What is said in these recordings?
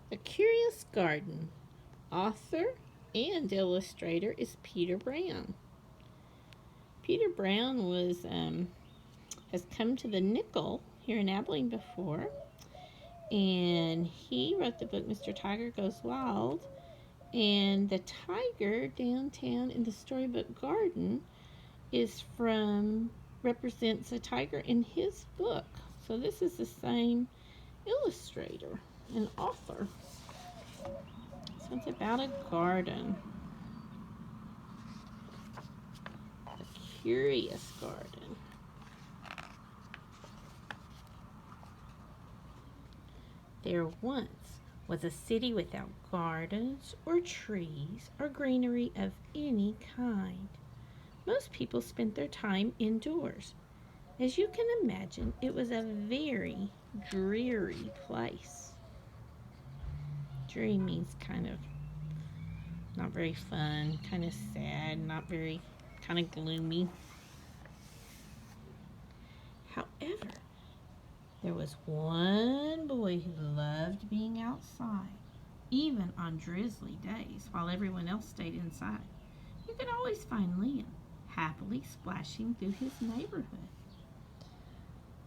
The Curious Garden. Author and illustrator is Peter Brown. Peter Brown has come to the Nickel here in Abilene before, and he wrote the book Mr. Tiger Goes Wild. And the tiger downtown in the storybook garden represents a tiger in his book. So this is the same illustrator and author. So it's about a garden. The Curious Garden. There once was a city without gardens or trees or greenery of any kind. Most people spent their time indoors. As you can imagine, it was a very dreary place. Dreary means kind of not very fun, kind of sad, not very, kind of gloomy. However, there was one boy who loved being outside, even on drizzly days while everyone else stayed inside. You could always find Liam happily splashing through his neighborhood.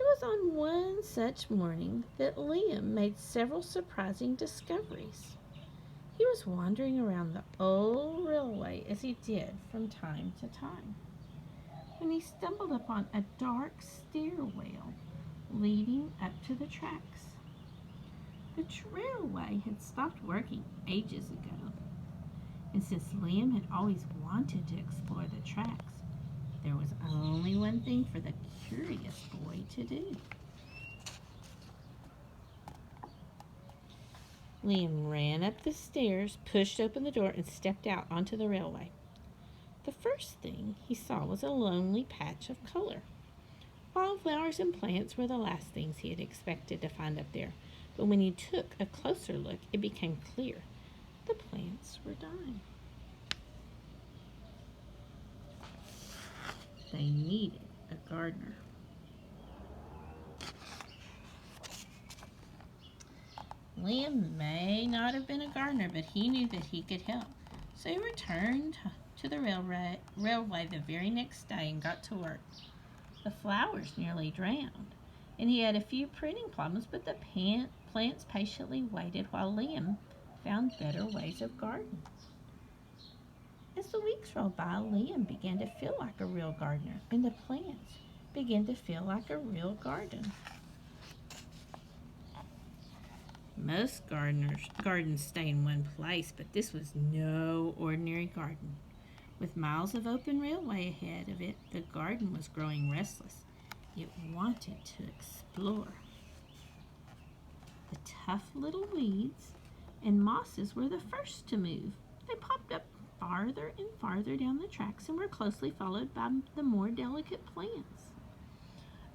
It was on one such morning that Liam made several surprising discoveries. He was wandering around the old railway as he did from time to time, when he stumbled upon a dark stairwell leading up to the tracks. The railway had stopped working ages ago, and since Liam had always wanted to explore the tracks, there was only one thing for the curious boy to do. Liam ran up the stairs, pushed open the door, and stepped out onto the railway. The first thing he saw was a lonely patch of color. Wildflowers and plants were the last things he had expected to find up there, but when he took a closer look, it became clear. The plants were dying. They needed a gardener. Liam may not have been a gardener, but he knew that he could help. So he returned to the railway the very next day and got to work. The flowers nearly drowned, and he had a few pruning problems, but the plants patiently waited while Liam found better ways of gardening. As the weeks rolled by, Liam began to feel like a real gardener, and the plants began to feel like a real garden. Most gardens stay in one place, but this was no ordinary garden. With miles of open railway ahead of it, the garden was growing restless. It wanted to explore. The tough little weeds and mosses were the first to move. They popped up farther and farther down the tracks and were closely followed by the more delicate plants.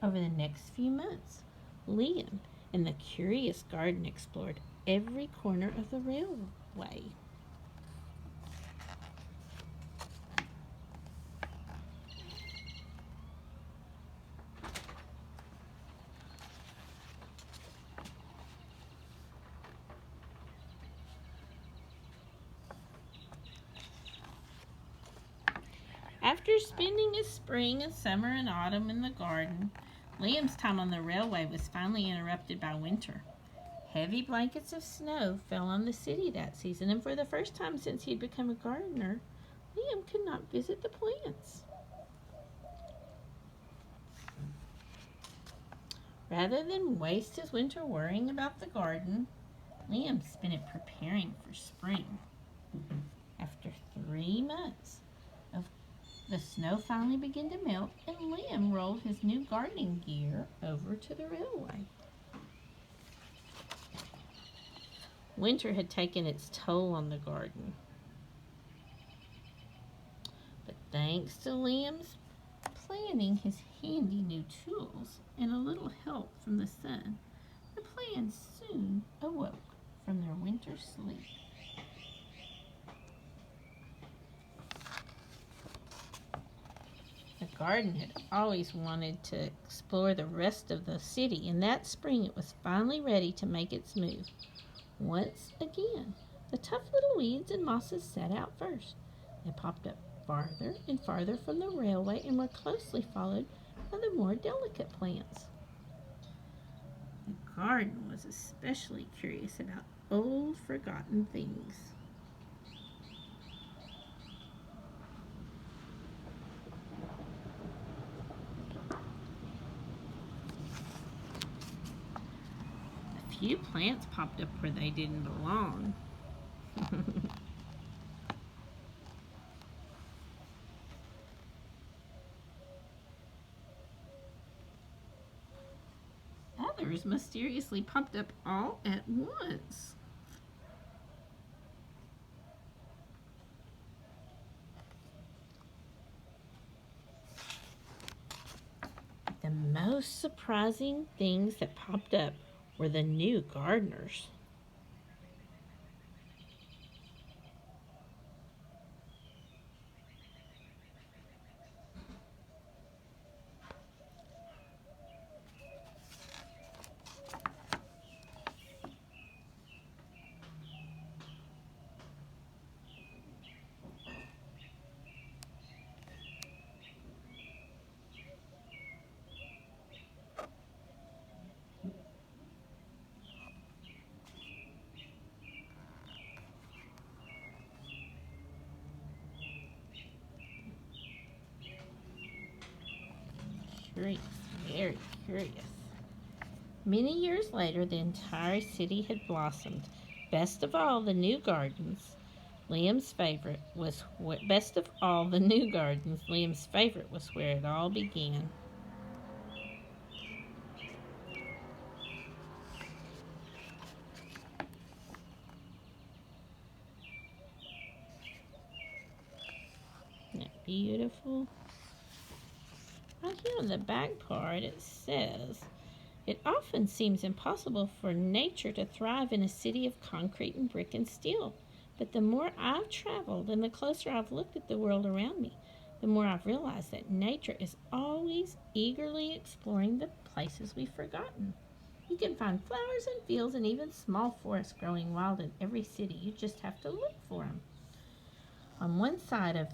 Over the next few months, Liam and the Curious Garden explored every corner of the railway. After spending his spring and summer and autumn in the garden, Liam's time on the railway was finally interrupted by winter. Heavy blankets of snow fell on the city that season, and for the first time since he had become a gardener, Liam could not visit the plants. Rather than waste his winter worrying about the garden, Liam spent it preparing for spring. After 3 months, the snow finally began to melt, and Liam rolled his new gardening gear over to the railway. Winter had taken its toll on the garden. But thanks to Liam's planning, his handy new tools, and a little help from the sun, the plants soon awoke from their winter sleep. The garden had always wanted to explore the rest of the city, and that spring it was finally ready to make its move. Once again, the tough little weeds and mosses set out first. They popped up farther and farther from the railway and were closely followed by the more delicate plants. The garden was especially curious about old forgotten things. A few plants popped up where they didn't belong. Others mysteriously popped up all at once. The most surprising things that popped up were the new gardeners. Curious, very curious. Many years later, the entire city had blossomed. Best of all, the new gardens. Liam's favorite was best of all the new gardens. Liam's favorite was where it all began. Isn't that beautiful? Right here on the back part, it says, it often seems impossible for nature to thrive in a city of concrete and brick and steel. But the more I've traveled and the closer I've looked at the world around me, the more I've realized that nature is always eagerly exploring the places we've forgotten. You can find flowers and fields and even small forests growing wild in every city. You just have to look for them. On one side of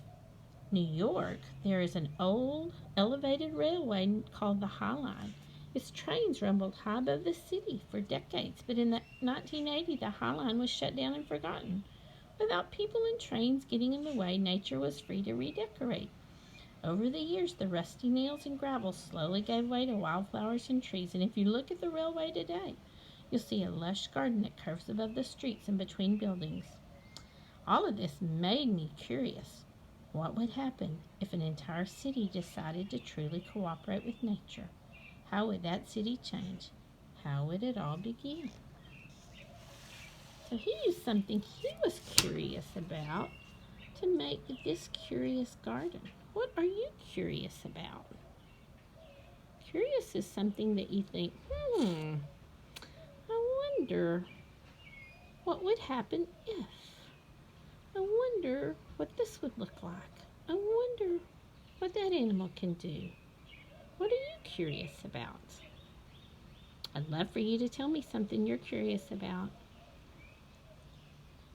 New York, there is an old elevated railway called the High Line. Its trains rumbled high above the city for decades, but in 1980 the High Line was shut down and forgotten. Without people and trains getting in the way, nature was free to redecorate. Over the years, the rusty nails and gravel slowly gave way to wildflowers and trees, and if you look at the railway today, you'll see a lush garden that curves above the streets and between buildings. All of this made me curious. What would happen if an entire city decided to truly cooperate with nature? How would that city change? How would it all begin? So he used something he was curious about to make this curious garden. What are you curious about? Curious is something that you think, I wonder what would happen if. I wonder what this would look like. I wonder what that animal can do. What are you curious about? I'd love for you to tell me something you're curious about.